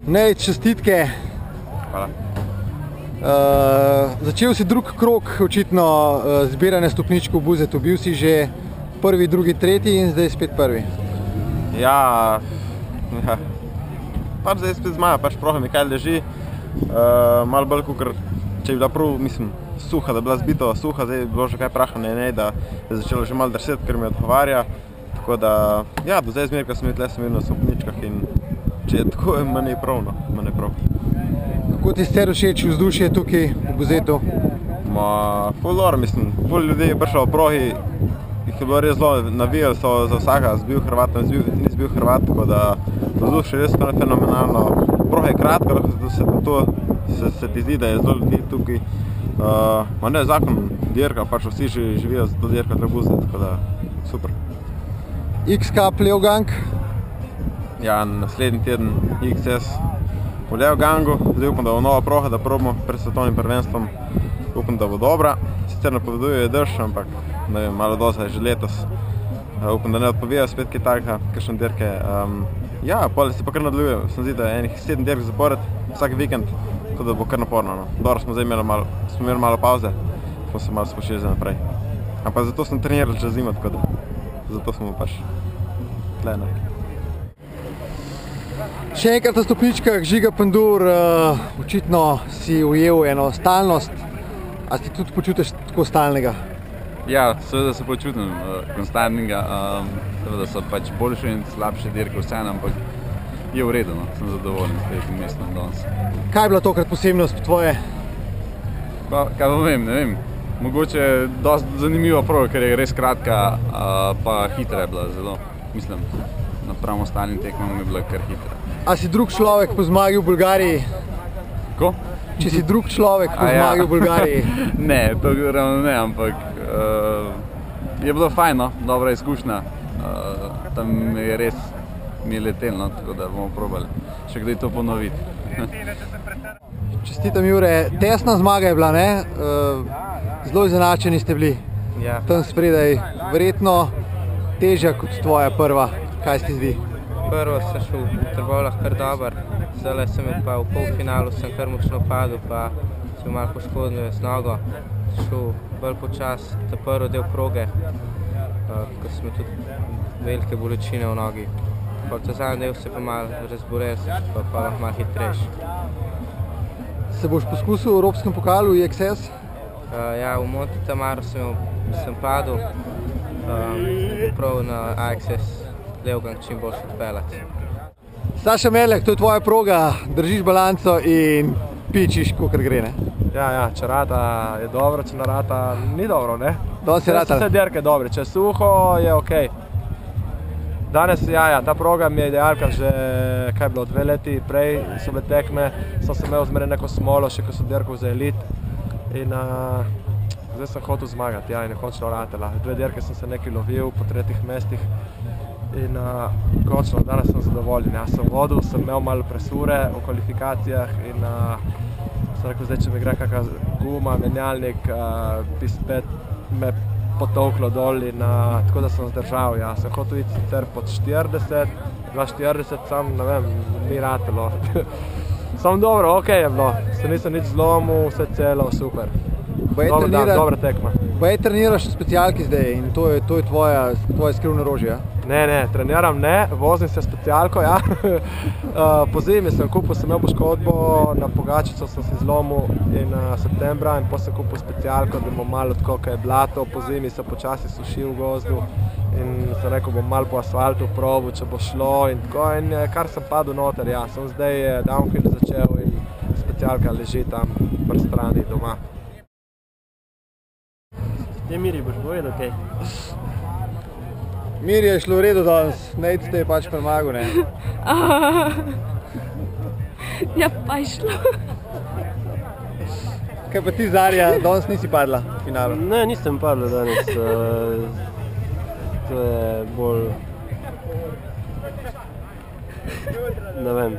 Nej, čestitke. Hvala. Začel si drug krog, očitno zbiranje stopničk v Buzetu. Bil si že prvi, drugi, tretji in zdaj spet prvi. Ja. Pač zdaj spet zmaja, pač proha mi kaj leži. Malo bolj kukor, če je bila prav, mislim, suha, da je bila zbito suha, zdaj je bilo že kaj praha, da je začelo že malo drseti, ker mi odgovarja. Tako da, ja, do zdaj zmerka sem imel na stopničkah in če je tako, meni je prav, no, meni je prav. Kako ti ste všeč vzdušje tukaj v Buzetu? Ful dobro, mislim, ful ljudi je prišlo v prohi, jih je bilo res zelo, navijali so za vsaka, zbil Hrvat, ni zbil Hrvat, tako da vzdušje je res fenomenalno. Proha je kratka, se ti zdi, da je zelo ljudi tukaj. Ne, zakon dirka, pač vsi živijo za to dirka treba Buzet, tako da super. X-Cup Leogang? Ja, naslednji teden XS v Leogangu. Zdaj upam, da bo nova proha, da probamo pred svetovnim prvenstvom. Upam, da bo dobra. Sicer napoveduje dež, ampak ne vem, malo doza je že letos. Upam, da ne odpovejo spet kaj takega, kakšne dirke. Ja, potem se pa kar nadaljuje. Se mi zdi, da je enih 7 dirk zapored vsak vikend, tako da bo kar naporno. Dobro smo zdaj imeli malo pauze, smo se malo spočili za naprej. Ampak zato smo trenirali čez zimo, tako da zato smo pač tle nekaj. Še enkrat na stopničkah, Žiga Pandur, očitno si ujel eno stalnost. A ti tudi počutiš tako stalnega? Ja, seveda se počutim konstantnega, seveda so pač boljše in slabše dirke vseeno, ampak je v redu, no. Sem zadovoljen s tem mestom danes. Kaj je bila tokrat posebnost tvoje? Kaj povem, ne vem. Mogoče je dosti zanimiva proga, ker je res kratka, pa hitra je bila zelo, mislim, napram ostalim tekmam je bila kar hitra. A si drug človek po zmagi v Bolgariji? Ko? Če si drug človek po zmagi v Bolgariji? Ne, to ravno ne, ampak je bilo fajn, no, dobra izkušnja. Tam je res mi je letel, no, tako da bomo probali še kdaj to ponoviti. Čestitam, Jure. Tesna zmaga je bila, ne? Zelo izenačeni ste bili. Ja. Tam spredaj. Verjetno težja kot tvoja prva. Kaj se ti zdi? Prvo sem šel v Trbovljah kar dober, zdaj sem pa v polfinalu sem kar močno padel, pa sem malo poškodil z nogo. Šel bolj počas ta prvi del proge, ko sem imel tudi velike bolečine v nogi. Pa ta zadnji del se pa malo razborel, pa lahko malo hitrejši. Se boš poskusil v Evropskem pokalu IXS? Ja, v Monte Tamaru sem padel, prav na IXS Leogang čim boljš odpeljati. Saša Merlek, to je tvoja proga, držiš balanco in pičiš, kakor gre, ne? Ja, če rata je dobro, če ne rata ni dobro, ne? Danes je ratalo. Vse dirke dobre, če je suho je okej. Danes, ja, ta proga mi je idealka že, kaj je bilo, 2 leti prej so bile tekme, sem se imel zmeraj neko smolo, še ko so dirkal za elit. In zdaj sem hotel zmagati, ja, in je končno ratela. 2 dirke sem se nekaj lovil po 3 mestih. In končno, danes sem zadovoljen. Jaz sem vodil, sem imel malo presure v kvalifikacijah in sem rekel, zdaj, če mi gre kakšna guma, menjalnik, bi spet me potolklo dol in tako da sem zdržal. Ja, sem hotel iti sicer pod 40, bila 40, sam, ne vem, ni ratelo. Sam dobro, okej je bilo, se nisem nič zlomil, vse celo, super. Dobra tekma. Baje treniraš v specialki zdaj in to je tvoje skrivno orožje, ja? Ne, treniram ne, vozim se specialko, ja. Po zimi sem imel poškodbo, na Pogačico sem si zlomil in septembra in potem sem kupil specialko, da bom malo tako, kaj je blato, po zimi se počasi suši v gozdu in sem rekel, bom malo po asfaltu probil, če bo šlo in tako in kar sem padel noter, ja, sem zdaj downhill začel in specialka leži tam pri strani doma. Te Miri, boš povedal kaj? Miri je šlo v redu danes, Nejc te je pač premagal, ne? Ja, pa je šlo. Kaj pa ti, Zarja, danes nisi padla v finalu? Ne, nisem padla danes. To je bolj... Ne vem,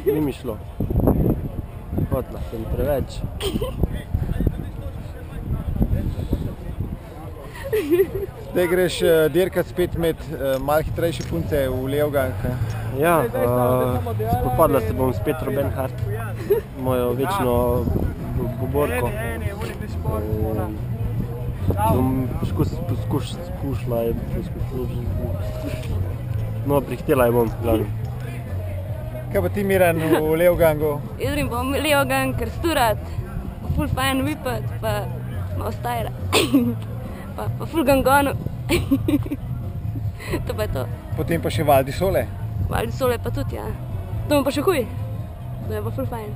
ni mi šlo. Hotla sem preveč. Zdaj greš dirkat spet med malo hitrejše punce v Leogang. Ja, spopadla se bom s Petro Benhart, mojo večno govorko. Bom poskušala, no prihitela je bom, glavno. Kaj pa ti, Miran, v Leogangu? Idem bom Leogang krsturat, ful fajn vipat, pa malo stajra. Pa ful gangonu. To pa je to. Potem pa še Val di Sole? Val di Sole pa tudi, ja. To bom pa še huj. To je pa ful fajn.